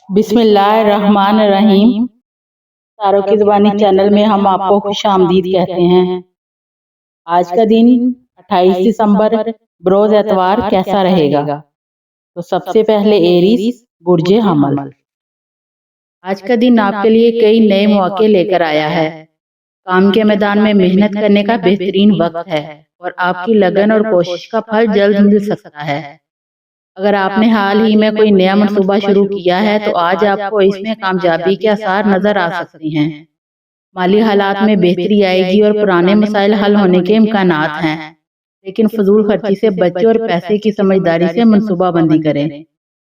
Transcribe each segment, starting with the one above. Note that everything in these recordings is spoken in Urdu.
بسم اللہ الرحمن الرحیم۔ تاروں کی زبانی چینل میں ہم آپ کو خوش آمدید کہتے ہیں۔ آج کا دن 28 دسمبر بروز اتوار کیسا رہے گا؟ تو سب سے پہلے ایریز برج حمل۔ آج کا دن آپ کے لیے کئی نئے مواقع لے کر آیا ہے۔ کام کے میدان میں محنت کرنے کا بہترین وقت ہے اور آپ کی لگن اور کوشش کا پھل جلد مل سکتا ہے۔ اگر آپ نے حال ہی میں کوئی نیا منصوبہ شروع کیا ہے تو آج آپ کو اس میں کامیابی کے آثار نظر آ سکتے ہیں۔ مالی حالات میں بہتری آئے گی اور پرانے مسائل حل ہونے کے امکانات ہیں، لیکن فضول خرچی سے بچیں اور پیسے کی سمجھداری سے منصوبہ بندی کریں۔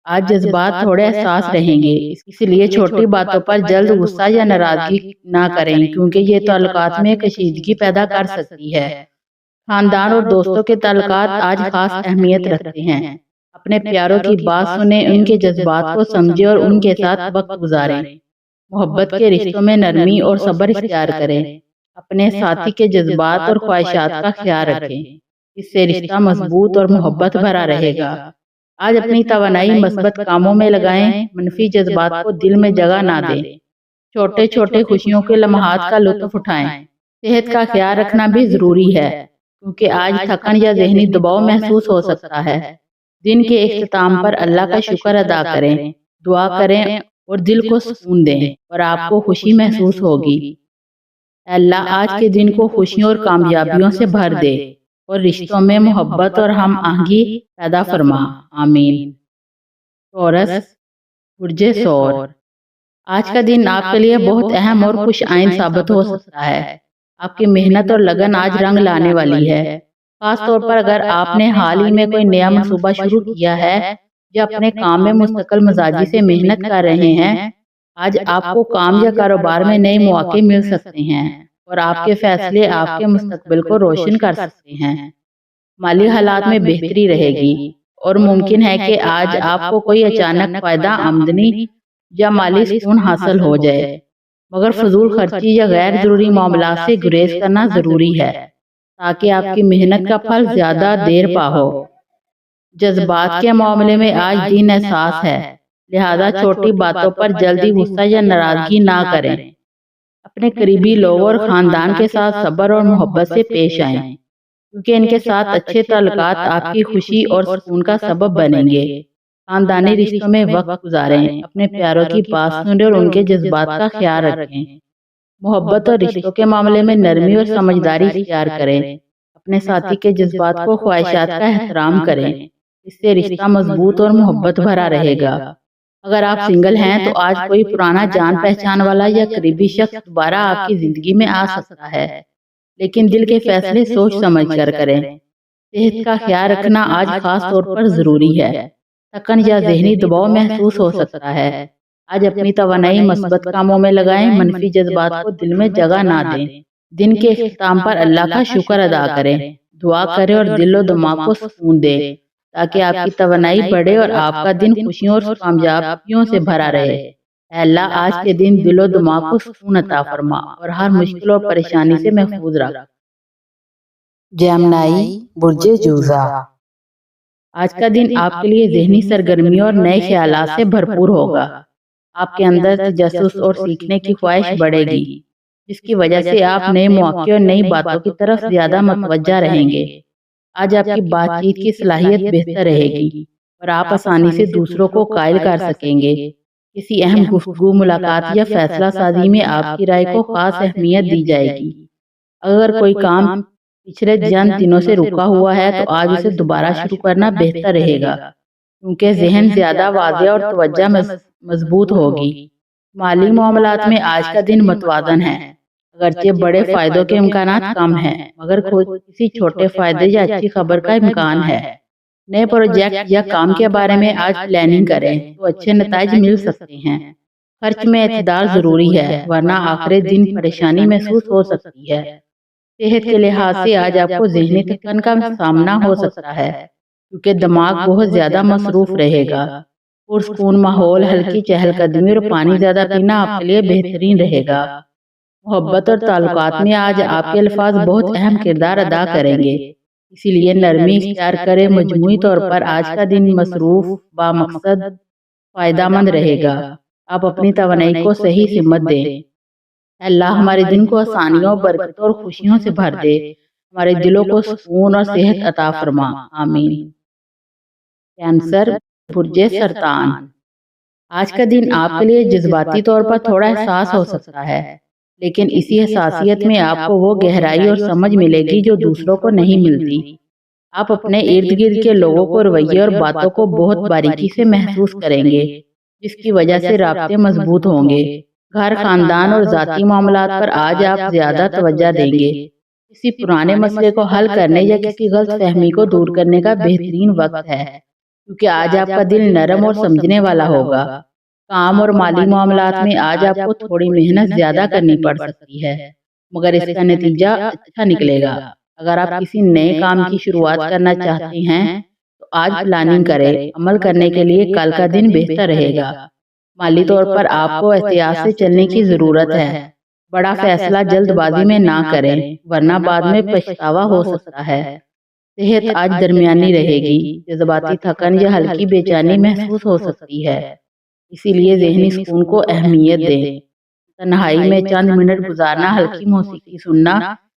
آج جذبات تھوڑے حساس رہیں گے، اس لیے چھوٹی باتوں پر جلد غصہ یا ناراضگی نہ کریں کیونکہ یہ تعلقات میں کشیدگی پیدا کر سکتی ہے۔ خاندان اور دوستوں کے تعلقات آج خاص اہمیت رکھتے ہیں۔ اپنے پیاروں کی بات سنیں، ان کے جذبات کو سمجھیں اور ان کے ساتھ وقت گزاریں۔ محبت کے رشتوں میں نرمی اور صبر اختیار کریں۔ اپنے ساتھی کے جذبات اور خواہشات کا خیال رکھیں، اس سے رشتہ مضبوط اور محبت بھرا رہے گا۔ آج اپنی توانائی مثبت کاموں میں لگائیں، منفی جذبات کو دل میں جگہ نہ دیں۔ چھوٹے چھوٹے خوشیوں کے لمحات کا لطف اٹھائیں۔ صحت کا خیال رکھنا بھی ضروری ہے کیونکہ آج تھکن یا ذہنی دباؤ محسوس ہو سکتا ہے۔ دن کے اختتام پر اللہ کا شکر ادا کریں، دعا کریں اور دل کو سکون دیں اور آپ کو خوشی محسوس ہوگی۔ اے اللہ آج کے دن کو خوشیوں اور کامیابیوں سے بھر دے اور رشتوں میں محبت اور ہم آہنگی پیدا فرما، آمین۔ ٹورس برج ثور۔ آج کا دن آپ کے لیے بہت اہم اور خوش آئند ثابت ہو سکتا ہے۔ آپ کی محنت اور لگن آج رنگ لانے والی ہے، خاص طور پر اگر آپ نے حال ہی میں کوئی نیا منصوبہ شروع کیا ہے یا اپنے کام میں مستقل مزاجی سے محنت کر رہے ہیں۔ آج آپ کو کام یا کاروبار میں نئے مواقع مل سکتے ہیں اور آپ کے فیصلے آپ کے مستقبل کو روشن کر سکتے ہیں۔ مالی حالات میں بہتری رہے گی اور ممکن ہے کہ آج آپ کو کوئی اچانک فائدہ آمدنی یا مالی سکون حاصل ہو جائے، مگر فضول خرچی یا غیر ضروری معاملات سے گریز کرنا ضروری ہے تاکہ آپ کی محنت کا پھل زیادہ دیر پا ہو۔ جذبات کے معاملے میں آج دن حساس ہے، لہذا چھوٹی باتوں پر جلدی غصہ یا ناراضگی نہ کریں۔ اپنے قریبی لوگوں اور خاندان کے ساتھ صبر اور محبت سے پیش آئیں کیونکہ ان کے ساتھ اچھے تعلقات آپ کی خوشی اور سکون کا سبب بنیں گے۔ خاندانی رشتوں میں وقت گزاریں، اپنے پیاروں کی بات سنیں اور ان کے جذبات کا خیال رکھیں۔ محبت اور رشتوں کے معاملے میں نرمی اور سمجھداری اختیار کریں۔ اپنے ساتھی کے جذبات کو خواہشات کا احترام کریں، اس سے رشتہ مضبوط اور محبت بھرا رہے گا۔ اگر آپ سنگل ہیں تو آج کوئی پرانا جان پہچان والا یا قریبی شخص دوبارہ آپ کی زندگی میں آ سکتا ہے، لیکن دل کے فیصلے سوچ سمجھ کر کریں۔ صحت کا خیال رکھنا آج خاص طور پر ضروری ہے۔ تھکن یا ذہنی دباؤ محسوس ہو سکتا ہے۔ آج اپنی توانائی مثبت کاموں میں لگائیں، منفی جذبات کو دل میں جگہ نہ دیں۔ دن کے اختتام پر اللہ کا شکر ادا کریں، دعا کریں اور دل و دماغ کو سکون دیں تاکہ آپ کی توانائی بڑھے اور آپ کا دن خوشیوں اور کامیابیوں سے بھرا رہے۔ اے اللہ آج کے دن دل و دماغ کو سکون عطا فرما اور ہر مشکل اور پریشانی سے محفوظ رکھ۔ جیمنائی برج جوزا۔ آج کا دن آپ کے لیے ذہنی سرگرمیوں اور نئے خیالات سے بھرپور ہوگا۔ آپ کے اندر تجسس اور سیکھنے کی خواہش بڑھے گی، جس کی وجہ سے آپ نئے مواقع اور نئی باتوں کی طرف زیادہ متوجہ رہیں گے۔ آج آپ کی بات چیت کی صلاحیت بہتر رہے گی اور آپ آسانی سے دوسروں کو قائل کر سکیں گے۔ کسی اہم گفتگو، ملاقات یا فیصلہ سازی میں آپ کی رائے کو خاص اہمیت دی جائے گی۔ اگر کوئی کام پچھلے چند دنوں سے رکا ہوا ہے تو آج اسے دوبارہ شروع کرنا بہتر رہے گا کیونکہ ذہن زیادہ واضح اور توجہ مضبوط ہوگی۔ مالی معاملات میں آج کا دن متوازن ہے، اگرچہ بڑے فائدوں کے امکانات کم ہیں، مگر کسی چھوٹے فائدے یا اچھی خبر کا امکان ہے۔ نئے پروجیکٹ یا کام کے بارے میں آج پلاننگ کریں تو اچھے نتائج مل سکتے ہیں۔ خرچ میں اعتدال ضروری ہے ورنہ آخر دن پریشانی محسوس ہو سکتی ہے۔ صحت کے لحاظ سے آج آپ کو ذہنی تھکن کا سامنا ہو سکتا ہے کیونکہ دماغ بہت زیادہ مصروف رہے گا۔ پرسکون ماحول، ہلکی چہل قدمی اور پانی زیادہ پینا آپ کے لیے بہترین رہے گا۔ محبت اور تعلقات میں آج آپ کے الفاظ بہت اہم کردار ادا کریں گے، اسی لیے نرمی اختیار کریں۔ مجموعی طور پر آج کا دن مصروف، بامقصد، فائدہ مند رہے گا۔ آپ اپنی توانائی کو صحیح سمت دیں۔ اللہ ہمارے دن کو آسانیوں، برکتوں اور خوشیوں سے بھر دے، ہمارے دلوں کو سکون اور صحت عطا فرما، آمین۔ کینسر، برج سرطان۔ آج کا دن آپ کے لیے جذباتی طور پر تھوڑا احساس ہو سکتا ہے، لیکن اسی حساسیت میں آپ کو وہ گہرائی اور سمجھ ملے گی جو دوسروں کو نہیں ملتی۔ آپ اپنے ارد گرد کے لوگوں کو، رویے اور باتوں کو بہت باریکی سے محسوس کریں گے، جس کی وجہ سے رابطے مضبوط ہوں گے۔ گھر، خاندان اور ذاتی معاملات پر آج آپ زیادہ توجہ دیں گے۔ کسی پرانے مسئلے کو حل کرنے یا کسی غلط فہمی کو دور کرنے کا بہترین وقت ہے، کیونکہ آج آپ کا دل نرم اور سمجھنے والا ہوگا۔ کام اور مالی معاملات میں آج آپ کو تھوڑی محنت زیادہ کرنی پڑ سکتی ہے، مگر اس کا نتیجہ اچھا نکلے گا۔ اگر آپ کسی نئے کام کی شروعات کرنا چاہتے ہیں تو آج پلاننگ کریں۔ عمل کرنے کے لیے کل کا دن بہتر رہے گا۔ مالی طور پر آپ کو احتیاط سے چلنے کی ضرورت ہے۔ بڑا فیصلہ جلد بازی میں نہ کریں، ورنہ بعد میں پچھتاوا ہو سکتا ہے۔ صحت آج درمیانی رہے گی، جذباتی تھکن یا ہلکی بے چینی محسوس ہو سکتی ہے، اسی لیے ذہنی سکون کو اہمیت دیں۔ تنہائی میں چند منٹ گزارنا، ہلکی موسیقی سننا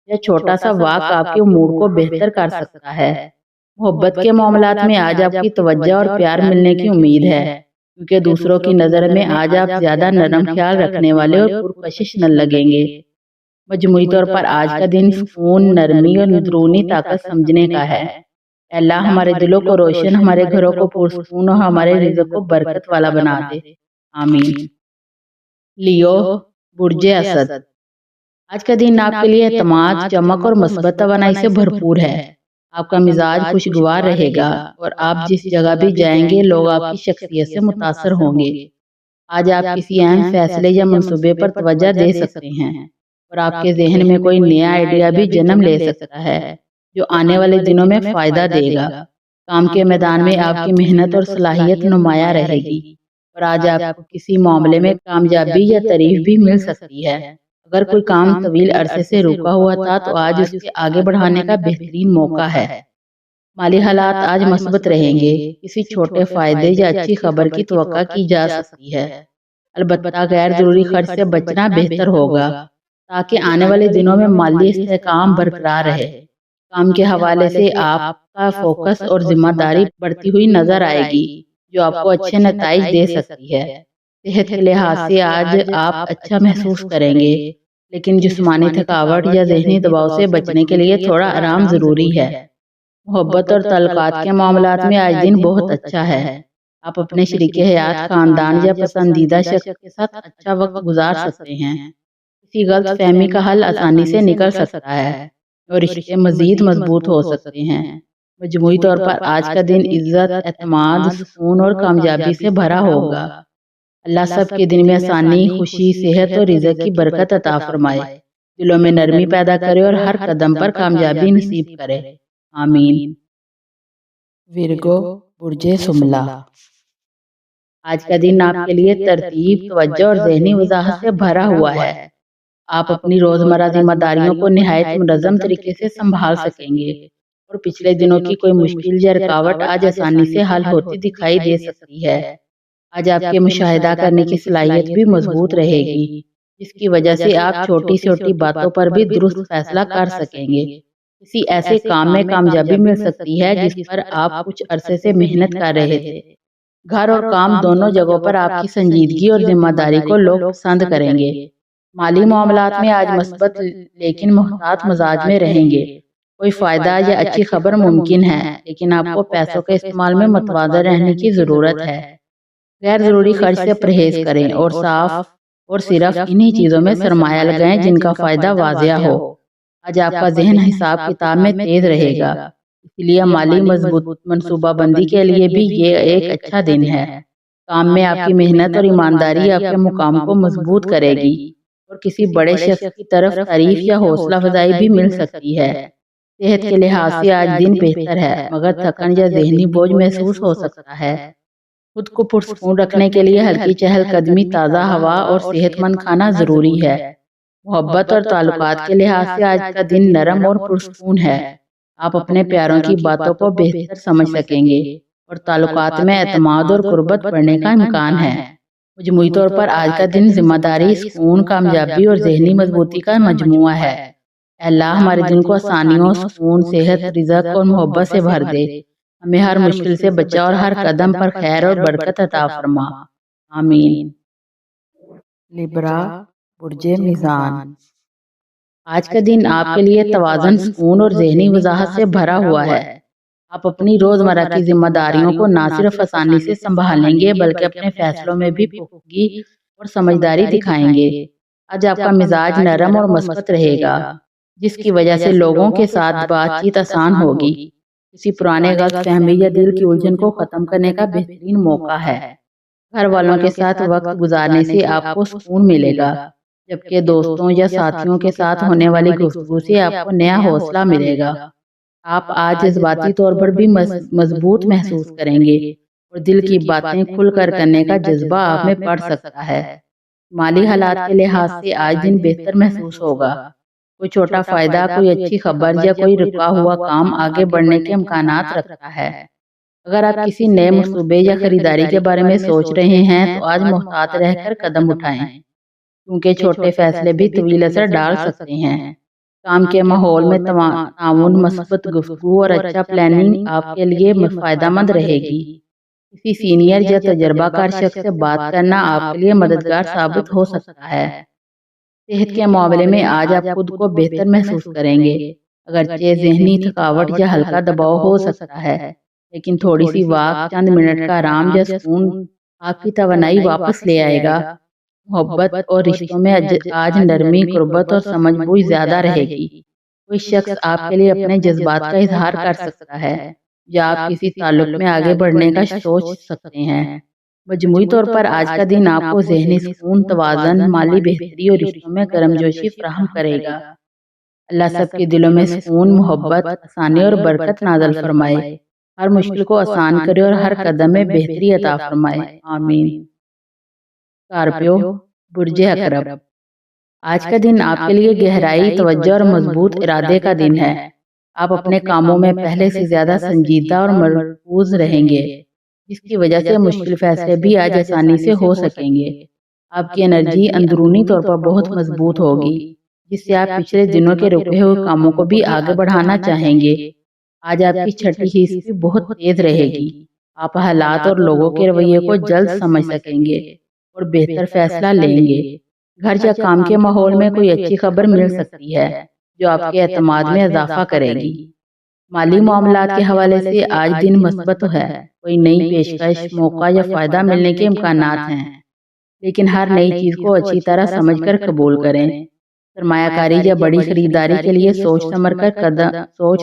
یا چھوٹا سا واک آپ کے موڈ کو بہتر کر سکتا ہے۔ محبت کے معاملات میں آج آپ کی توجہ اور پیار ملنے کی امید ہے، کیونکہ دوسروں کی نظر میں آج آپ زیادہ نرم خیال رکھنے والے اور پرکشش نہ لگیں گے۔ مجموعی طور پر آج کا دن سکون، نرمی اور اندرونی طاقت سمجھنے کا ہے۔ اللہ ہمارے دلوں کو روشن، ہمارے گھروں کو پرسکون اور ہمارے رزق کو برکت والا بنا دے، آمین۔ لیو، برج اسد۔ آج کا دن آپ کے لیے اعتماد، چمک اور مثبت توانائی سے بھرپور ہے۔ آپ کا مزاج خوشگوار رہے گا اور آپ جس جگہ بھی جائیں گے لوگ آپ کی شخصیت سے متاثر ہوں گے۔ آج آپ کسی اہم فیصلے یا منصوبے پر توجہ دے سکتے ہیں اور آپ کے ذہن میں کوئی نیا آئیڈیا بھی جنم لے سکتا ہے جو آنے والے دنوں میں فائدہ دے گا۔ کام کے میدان میں آپ کی محنت اور صلاحیت نمایاں رہے گی اور آج آپ کو کسی معاملے میں کامیابی یا تعریف بھی مل سکتی ہے۔ اگر کوئی کام طویل عرصے سے رکا ہوا تھا تو آج اس کے آگے بڑھانے کا بہترین موقع ہے۔ مالی حالات آج مثبت رہیں گے، کسی چھوٹے فائدے یا اچھی خبر کی توقع کی جا سکتی ہے۔ البتہ غیر ضروری خرچ سے بچنا بہتر ہوگا تاکہ آنے والے دنوں میں مالی استحکام برقرار رہے۔ کام کے حوالے سے آپ کا فوکس اور ذمہ داری بڑھتی ہوئی نظر آئے گی، جو آپ کو اچھے نتائج دے سکتی ہے۔ صحت کے لحاظ سے آج آپ اچھا محسوس کریں گے، لیکن جسمانی تھکاوٹ یا ذہنی دباؤ سے بچنے کے لیے تھوڑا آرام ضروری ہے۔ محبت اور تعلقات کے معاملات میں آج دن بہت اچھا ہے۔ آپ اپنے شریک حیات، خاندان یا پسندیدہ شخص کے ساتھ اچھا وقت گزار سکتے ہیں۔ کسی غلط فہمی کا حل آسانی سے نکل سکتا ہے اور رشتے مزید مضبوط ہو سکتے ہیں۔ مجموعی طور پر آج کا دن عزت، اعتماد، سکون اور کامیابی سے بھرا ہوگا۔ اللہ سب کے دن میں آسانی، خوشی، صحت اور رزق کی برکت عطا فرمائے، دلوں میں نرمی پیدا کرے اور ہر قدم پر کامیابی نصیب کرے، آمین۔ ورگو، برج شملہ۔ آج کا دن آپ کے لیے ترتیب، توجہ اور ذہنی وضاحت سے بھرا ہوا ہے۔ آپ اپنی روزمرہ ذمہ داریوں کو نہایت منظم طریقے سے سنبھال سکیں گے اور پچھلے دنوں کی کوئی مشکل یا رکاوٹ آج آسانی سے حل ہوتی دکھائی دے سکتی ہے۔ آج آپ کے مشاہدہ کرنے کی صلاحیت بھی مضبوط رہے گی، جس کی وجہ سے آپ چھوٹی چھوٹی باتوں پر بھی درست فیصلہ کر سکیں گے۔ کسی ایسے کام میں کامیابی مل سکتی ہے جس پر آپ کچھ عرصے سے محنت کر رہے تھے۔ گھر اور کام دونوں جگہوں پر آپ کی سنجیدگی اور ذمہ داری کو لوگ پسند کریں گے۔ مالی معاملات میں آج مثبت لیکن محتاط مزاج میں رہیں گے۔ کوئی فائدہ یا اچھی خبر ممکن ہے، لیکن آپ کو پیسوں کے استعمال میں متوازن رہنے کی ضرورت ہے۔ غیر ضروری خرچ سے پرہیز کریں اور صرف انہی چیزوں میں سرمایہ لگائیں جن کا فائدہ واضح ہو۔ آج آپ کا ذہن حساب کتاب میں تیز رہے گا، اس لیے مالی مضبوط منصوبہ بندی کے لیے بھی یہ ایک اچھا دن ہے۔ کام میں آپ کی محنت اور ایمانداری آپ کے مقام کو مضبوط کرے گی اور کسی بڑے شخص کی طرف تعریف یا حوصلہ افزائی بھی مل سکتی ہے۔ صحت کے لحاظ سے آج دن بہتر ہے، مگر تھکن یا ذہنی بوجھ محسوس ہو سکتا ہے۔ خود کو پرسکون رکھنے کے لیے ہلکی چہل قدمی، تازہ ہوا اور صحت مند کھانا ضروری ہے۔ محبت اور تعلقات کے لحاظ سے آج کا دن نرم اور پرسکون ہے۔ آپ اپنے پیاروں کی باتوں کو بہتر سمجھ سکیں گے اور تعلقات میں اعتماد اور قربت بڑھنے کا امکان ہے۔ مجموعی طور پر آج کا دن ذمہ داری، سکون، کامیابی اور ذہنی مضبوطی کا مجموعہ ہے۔ اے اللہ ہمارے دن کو آسانیوں، سکون، صحت، رزق اور محبت سے بھر دے، ہمیں ہر مشکل سے بچا اور ہر قدم پر خیر اور برکت عطا فرما، آمین۔ لبرا، برج میزان۔ آج کا دن آپ کے لیے توازن، سکون اور ذہنی وضاحت سے بھرا ہوا ہے۔ آپ اپنی روزمرہ کی ذمہ داریوں کو نہ صرف آسانی سے سنبھالیں گے بلکہ اپنے فیصلوں میں بھی پختگی اور سمجھداری دکھائیں گے۔ آج آپ کا مزاج نرم اور مثبت رہے گا، جس کی وجہ سے لوگوں کے ساتھ بات چیت آسان ہوگی۔ کسی پرانے غلط فہمی یا دل کی الجھن کو ختم کرنے کا بہترین موقع ہے۔ گھر والوں کے ساتھ وقت گزارنے سے آپ کو سکون ملے گا، جبکہ دوستوں یا ساتھیوں کے ساتھ ہونے والی گفتگو سے آپ کو نیا حوصلہ ملے گا۔ آپ آج جذباتی طور پر بھی مضبوط محسوس کریں گے اور دل کی باتیں کھل کر کرنے کا جذبہ آپ میں بڑھ سکتا ہے۔ مالی حالات کے لحاظ سے آج دن بہتر محسوس ہوگا۔ کوئی چھوٹا فائدہ، کوئی اچھی خبر یا کوئی رکا ہوا کام آگے بڑھنے کے امکانات رکھتا ہے۔ اگر آپ کسی نئے منصوبے یا خریداری کے بارے میں سوچ رہے ہیں تو آج محتاط رہ کر قدم اٹھائیں، کیونکہ چھوٹے فیصلے بھی طویل اثر ڈال سکتے ہیں۔ کام کے ماحول میں تعاون، مثبت گفتگو اور اچھا پلاننگ آپ کے لیے فائدہ مند رہے گی۔ کسی سینئر یا تجربہ کار شخص سے بات کرنا آپ کے لیے مددگار ثابت ہو سکتا ہے۔ صحت کے معاملے میں آج آپ خود کو بہتر محسوس کریں گے، اگرچہ ذہنی تھکاوٹ یا ہلکا دباؤ ہو سکتا ہے، لیکن تھوڑی سی واک، چند منٹ کا آرام یا سکون آپ کی توانائی واپس لے آئے گا۔ محبت اور رشتوں میں آج نرمی، قربت اور سمجھ بوجھ زیادہ رہے گی۔ کوئی شخص آپ کے لیے اپنے جذبات کا اظہار کر سکتا ہے یا آپ کسی تعلق میں آگے بڑھنے کا سوچ سکتے ہیں۔ مجموعی طور پر آج کا دن آپ کو ذہنی سکون، توازن، مالی بہتری اور رشتوں میں گرمجوشی فراہم کرے گا۔ اللہ سب کے دلوں میں سکون، محبت، آسانی اور برکت نازل فرمائے، ہر مشکل کو آسان کرے اور ہر قدم میں بہتری عطا فرمائے، آمین۔ اسکارپیو، برج عقرب۔ آج کا دن آپ کے لیے گہرائی، توجہ اور مضبوط ارادے کا دن ہے۔ آپ اپنے کاموں میں پہلے سے زیادہ سنجیدہ اور مرکوز رہیں گے، جس کی وجہ سے مشکل فیصلے بھی آج آسانی سے ہو سکیں گے۔ آپ کی انرجی اندرونی طور پر بہت مضبوط ہوگی، جس سے آپ پچھلے دنوں کے رکے ہوئے کاموں کو بھی آگے بڑھانا چاہیں گے۔ آج آپ کی چھٹی حص بھی بہت تیز رہے گی۔ آپ حالات اور لوگوں کے رویے کو جلد سمجھ سکیں گے اور بہتر فیصلہ لیں گے۔ گھر یا کام کے ماحول میں کوئی اچھی خبر مل سکتی ہے جو آپ کے اعتماد میں اضافہ کرے گی۔ مالی معاملات کے حوالے سے آج دن مثبت ہے۔ کوئی نئی پیشکش، موقع یا فائدہ ملنے کے امکانات ہیں، لیکن ہر نئی چیز کو اچھی طرح سمجھ کر قبول کریں۔ سرمایہ کاری یا بڑی خریداری کے لیے سوچ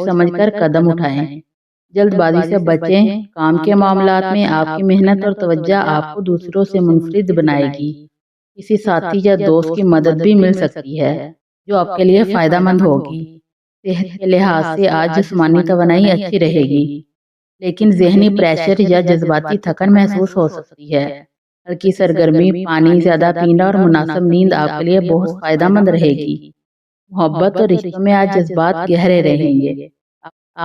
سمجھ کر قدم اٹھائیں۔ جلد بازی سے بچیں۔ کام کے معاملات میں آپ کی محنت اور توجہ آپ کو دوسروں سے منفرد بنائے گی۔ کسی ساتھی یا دوست کی مدد بھی مل سکتی ہے جو آپ کے لیے فائدہ مند ہوگی۔ صحت کے لحاظ سے آج جسمانی توانائی اچھی رہے گی، لیکن ذہنی پریشر یا جذباتی تھکن محسوس ہو سکتی ہے۔ ہلکی سرگرمی، پانی زیادہ پینا اور مناسب نیند آپ کے لیے بہت فائدہ مند رہے گی۔ محبت اور رشتوں میں آج جذبات گہرے رہیں گے۔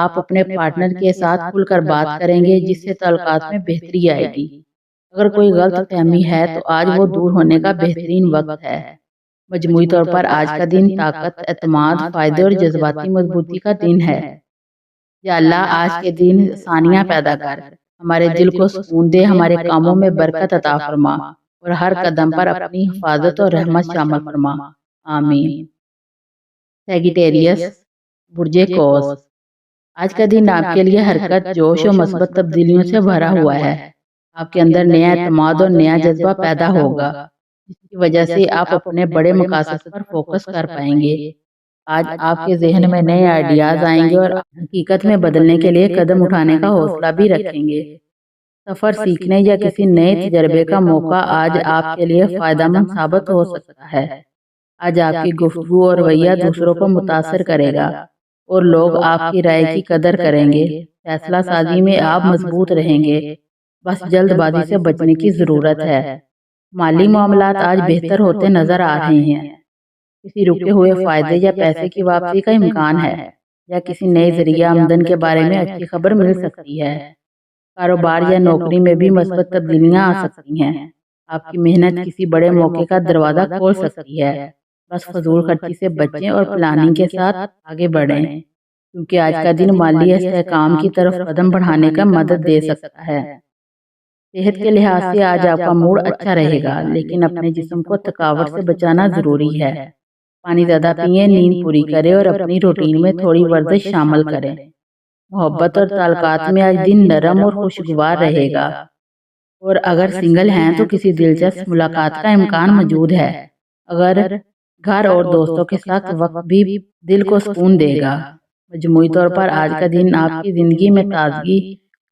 آپ اپنے پارٹنر کے ساتھ کھل کر بات کریں گے، جس سے تعلقات میں بہتری آئے گی۔ اگر کوئی غلط فہمی ہے تو آج وہ دور ہونے کا بہترین وقت ہے۔ مجموعی طور پر آج کا دن طاقت، اعتماد، فائدے اور جذباتی مضبوطی کا دن ہے۔ یا اللہ آج کے دن آسانیاں پیدا کر، ہمارے دل کو سکون دے، ہمارے کاموں میں برکت عطا فرما اور ہر قدم پر اپنی حفاظت اور رحمت شامل فرما، آمین۔ سیگیٹیریس، برج قوس۔ آج کا دن آپ کے لیے حرکت، جوش اور مثبت تبدیلیوں سے بھرا ہوا ہے۔ آپ کے اندر نیا اعتماد اور نیا جذبہ پیدا ہوگا، جس کی وجہ سے آپ اپنے بڑے مقاصد پر فوکس کر پائیں گے۔ آج آپ کے ذہن میں نئے آئیڈیاز آئیں گے اور حقیقت میں بدلنے کے لیے قدم اٹھانے کا حوصلہ بھی رکھیں گے۔ سفر، سیکھنے یا کسی نئے تجربے کا موقع آج آپ کے لیے فائدہ مند ثابت ہو سکتا ہے۔ آج آپ کی گفتگو اور رویہ دوسروں کو متاثر کرے گا اور لوگ آپ کی رائے کی قدر کریں گے۔ فیصلہ سازی میں آپ مضبوط رہیں گے، بس جلد بازی سے بچنے کی ضرورت ہے۔ مالی معاملات آج بہتر ہوتے نظر آ رہے ہیں۔ کسی رکے ہوئے فائدے یا پیسے کی واپسی کا امکان ہے، یا کسی نئے ذریعہ آمدن کے بارے میں اچھی خبر مل سکتی ہے۔ کاروبار یا نوکری میں بھی مثبت تبدیلیاں آ سکتی ہیں۔ آپ کی محنت کسی بڑے موقع کا دروازہ کھول سکتی ہے۔ بس فضول خرچی سے بچیں اور پلاننگ کے ساتھ آگے بڑھیں، کیونکہ آج کا دن مالی استحکام کی طرف قدم بڑھانے کا مدد دے سکتا ہے۔ صحت کے لحاظ سے آج آپ کا موڈ اچھا رہے گا، لیکن اپنے جسم کو تھکاوٹ سے بچانا ضروری ہے۔ پانی زیادہ پئیں، نیند پوری کریں اور اپنی روٹین میں تھوڑی ورزش شامل کریں۔ محبت اور تعلقات میں آج دن نرم اور خوشگوار رہے گا، اور اگر سنگل ہیں تو کسی دلچسپ ملاقات کا امکان موجود ہے۔ اگر گھر اور دوستوں کے ساتھ وقت بھی دل کو سکون دے گا۔ مجموعی طور پر آج کا دن آپ کی زندگی میں تازگی،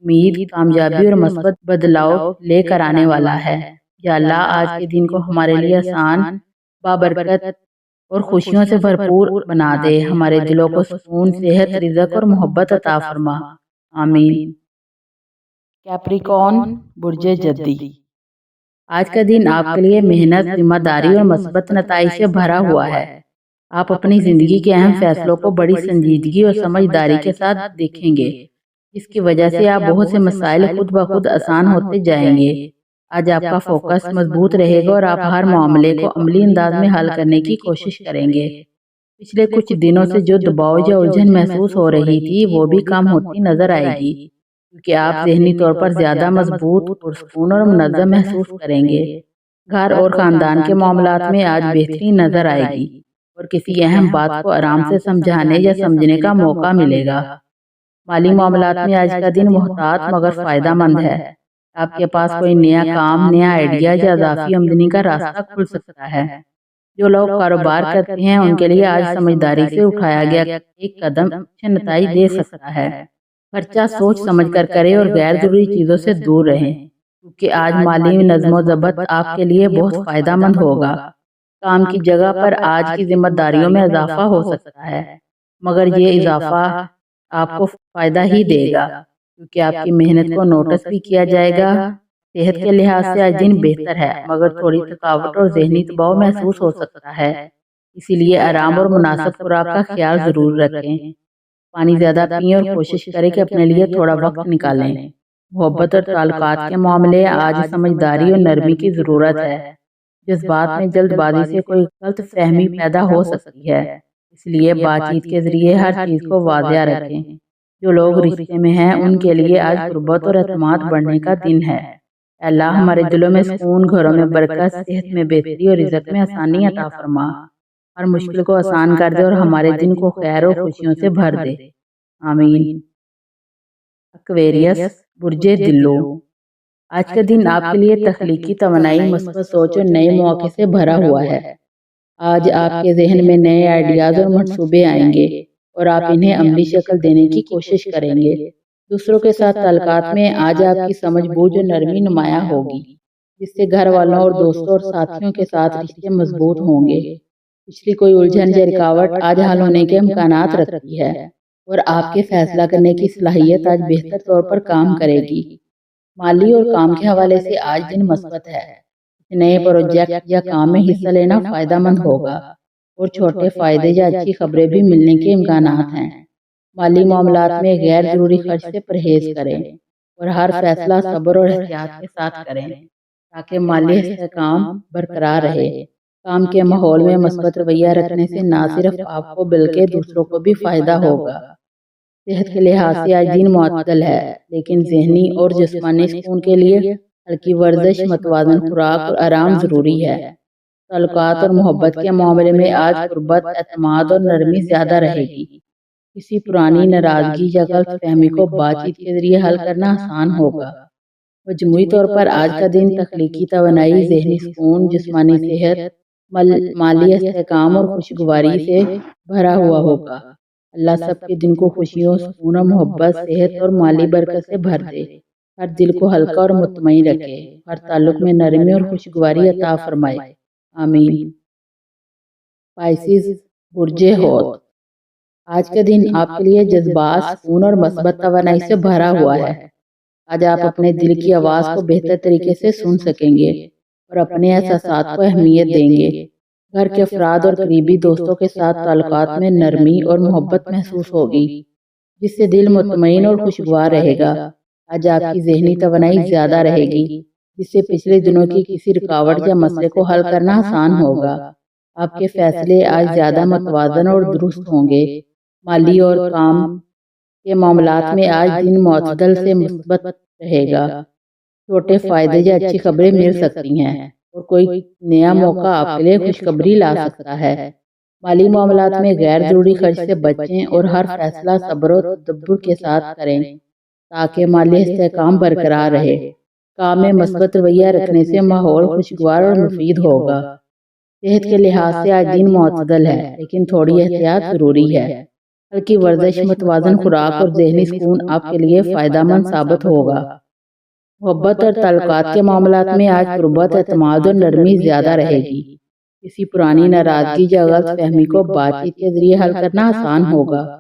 امید، کامیابی اور مثبت بدلاؤ لے کر آنے والا ہے۔ یا اللہ آج کے دن کو ہمارے لیے آسان، بابرکت اور خوشیوں سے بھرپور بنا دے۔ ہمارے دلوں کو سکون، صحت، رزق اور محبت عطا فرما۔ آمین۔ کیپریکارن، برج جدی۔ آج کا دن آپ کے لیے محنت، ذمہ داری اور مثبت نتائج سے بھرا ہوا ہے۔ آپ اپنی زندگی کے اہم فیصلوں کو بڑی سنجیدگی اور سمجھداری کے ساتھ دیکھیں گے، جس کی وجہ سے آپ بہت سے مسائل خود بخود آسان ہوتے جائیں گے۔ آج آپ کا فوکس مضبوط رہے گا اور آپ ہر معاملے کو عملی انداز میں حل کرنے کی کوشش کریں گے۔ پچھلے کچھ دنوں سے جو دباؤ یا الجھن محسوس ہو رہی تھی وہ بھی کم ہوتی نظر آئے گی، کیونکہ آپ ذہنی طور پر زیادہ مضبوط، پرسکون اور منظم محسوس کریں گے۔ گھر اور خاندان کے معاملات میں آج بہتری نظر آئے گی اور کسی اہم بات کو آرام سے سمجھانے یا سمجھنے کا موقع ملے گا۔ مالی معاملات میں آج کا دن محتاط مگر فائدہ مند ہے۔ آپ کے پاس کوئی نیا کام، نیا آئیڈیا یا اضافی آمدنی کا راستہ کھل سکتا ہے۔ جو لوگ کاروبار کرتے ہیں ان کے لیے آج سمجھداری سے اٹھایا گیا ایک قدم اچھے نتائج دے سکتا ہے۔ خرچہ سوچ سمجھ کر کریں اور غیر ضروری چیزوں سے دور رہیں، کیونکہ آج مالی نظم و ضبط آپ کے لیے بہت فائدہ مند ہوگا۔ کام کی جگہ پر آج کی ذمہ داریوں میں اضافہ ہو سکتا ہے، مگر یہ اضافہ آپ کو فائدہ ہی دے گا، کیونکہ آپ کی محنت کو نوٹس بھی کیا جائے گا۔ صحت کے لحاظ سے آج دن بہتر ہے، مگر تھوڑی تھکاوٹ اور ذہنی دباؤ محسوس ہو سکتا ہے، اسی لیے آرام اور مناسب خوراک کا خیال ضرور رکھیں۔ پانی زیادہ پئیں اور کوشش کریں کہ اپنے لیے تھوڑا وقت نکالیں۔ محبت اور تعلقات کے معاملے آج سمجھداری اور نرمی کی ضرورت ہے۔ جذبات میں جلد بازی سے کوئی غلط فہمی پیدا ہو سکتی ہے، اس لیے بات چیت کے ذریعے ہر چیز کو واضح رکھیں۔ جو لوگ رشتے میں ہیں ان کے لیے آج قربت اور اعتماد بڑھنے کا دن ہے۔ اے اللہ ہمارے دلوں میں سکون، گھروں میں برکت، صحت میں بہتری اور رزق میں آسانی عطا فرما۔ ہر مشکل کو آسان کر دے اور ہمارے دن کو خیر و خوشیوں سے بھر دے۔ آمین۔ ایکویریس، برج دلو۔ آج کا دن آپ کے لیے تخلیقی توانائی، مثبت سوچ اور نئے مواقع سے بھرا ہوا ہے۔ آج آپ کے ذہن میں نئے آئیڈیاز اور منصوبے آئیں گے اور آپ انہیں عملی شکل دینے کی کوشش کریں گے۔ دوسروں کے ساتھ تعلقات میں آج آپ کی سمجھ بوجھ اور نرمی نمایاں ہوگی، جس سے گھر والوں اور دوستوں اور ساتھیوں کے ساتھ رشتے مضبوط ہوں گے۔ پچھلی کوئی الجھن یا رکاوٹ آج حل ہونے کے امکانات رکھتی ہے اور آپ کے فیصلہ کرنے کی صلاحیت آج بہتر طور پر کام کرے گی۔ مالی اور کام کے حوالے سے آج دن مثبت ہے۔ نئے پروجیکٹ یا کام میں حصہ لینا فائدہ مند ہوگا اور چھوٹے فائدے یا اچھی خبریں بھی ملنے کے امکانات ہیں۔ مالی معاملات میں غیر ضروری خرچ سے پرہیز کریں اور ہر فیصلہ صبر اور احتیاط کے ساتھ کریں تاکہ مالی استحکام برقرار رہے۔ کام کے ماحول میں مثبت رویہ رکھنے سے نہ صرف آپ کو بلکہ دوسروں کو بھی فائدہ ہوگا۔ صحت کے لحاظ سے آج دن معتدل ہے، لیکن ذہنی اور جسمانی سکون کے لیے ہلکی ورزش، متوازن خوراک اور آرام ضروری ہے۔ تعلقات اور محبت کے معاملے میں آج قربت، اعتماد اور نرمی زیادہ رہے گی۔ کسی پرانی ناراضگی یا غلط فہمی کو بات چیت کے ذریعے حل کرنا آسان ہوگا۔ مجموعی طور پر آج کا دن تخلیقی توانائی، ذہنی سکون، جسمانی صحت، مالی استحکام اور خوشگواری سے بھرا ہوا ہوگا۔ اللہ سب کے دن کو خوشیوں، سکون و محبت، صحت اور مالی برکت سے بھر دے۔ ہر دل کو ہلکا اور مطمئن رکھے، ہر تعلق میں نرمی اور خوشگواری عطا فرمائے۔ آمین۔ پائسیز، برج حوت۔ آج کا دن آپ کے لیے جذبات، سکون اور مثبت توانائی سے بھرا ہوا ہے۔ آج آپ اپنے دل کی آواز کو بہتر طریقے سے سن سکیں گے اور اپنے احساسات کو اہمیت دیں گے۔ گھر کے افراد اور قریبی دوستوں کے ساتھ تعلقات میں نرمی اور محبت محسوس ہوگی، جس سے دل مطمئن اور خوشگوار رہے گا۔ آج آپ کی ذہنی توانائی زیادہ رہے گی، جس سے پچھلے دنوں کی کسی رکاوٹ یا مسئلے کو حل کرنا آسان ہوگا۔ آپ کے فیصلے آج زیادہ متوازن اور درست ہوں گے۔ مالی اور کام کے معاملات میں آج دن معتدل سے مثبت رہے گا۔ چھوٹے فائدے یا اچھی خبریں مل سکتی ہیں اور کوئی نیا موقع آپ کے لیے خوشخبری لا سکتا ہے۔ مالی معاملات میں غیر ضروری خرچ سے بچیں اور ہر فیصلہ صبر و تدبر کے ساتھ کریں تاکہ مالی استحکام برقرار رہے۔ کام میں مثبت رویہ رکھنے سے ماحول خوشگوار اور مفید ہوگا۔ صحت کے لحاظ سے آج دن معتدل ہے لیکن تھوڑی احتیاط ضروری ہے۔ ہلکی ورزش، متوازن خوراک اور ذہنی سکون آپ کے لیے فائدہ مند ثابت ہوگا۔ محبت اور تعلقات کے معاملات میں آج قربت، اعتماد اور نرمی زیادہ رہے گی۔ کسی پرانی ناراضگی یا غلط فہمی کو بات چیت کے ذریعے حل کرنا آسان ہوگا۔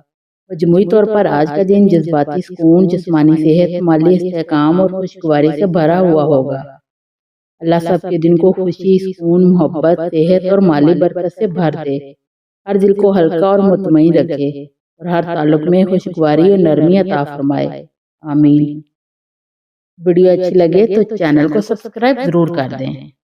مجموعی طور پر آج کا دن جذباتی سکون، جسمانی صحت، مالی استحکام اور خوشگواری سے بھرا ہوا ہوگا۔ اللہ سب کے دن کو خوشی، سکون، محبت، صحت اور مالی برکت سے بھر دے۔ ہر دل کو ہلکا اور مطمئن رکھے اور ہر تعلق میں خوشگواری اور نرمی عطا فرمائے۔ آمین۔ ویڈیو اچھی لگے تو چینل کو سبسکرائب ضرور کر دیں۔